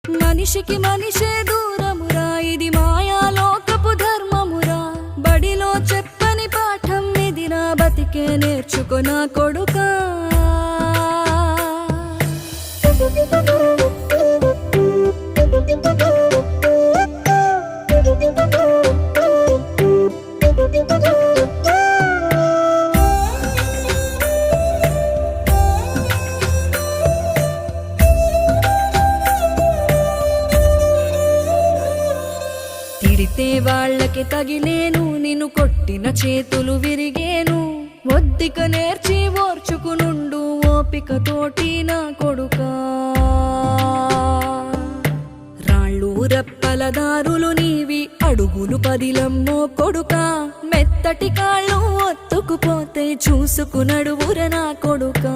మనిషికి మనిషే దూరమురా, ఇది మాయాలోకపు ధర్మమురా. బడిలో చెప్పని పాఠం ఇదిరా, బతికే నేర్చుకో నా కొడుకా. తిడితే వాళ్ళకి తగిలేను, నిన్ను కొట్టిన చేతులు విరిగేను. ఒద్దిక నేర్చి ఓర్చుకునుండు ఓపికతోటి నా కొడుకా. రాళ్ళు రెప్పల దారులు నీవి, అడుగులు పదిలమ్మో కొడుకా. మెత్తటి కాళ్ళు ఒత్తుకుపోతే చూసుకునడువుర నా కొడుకా.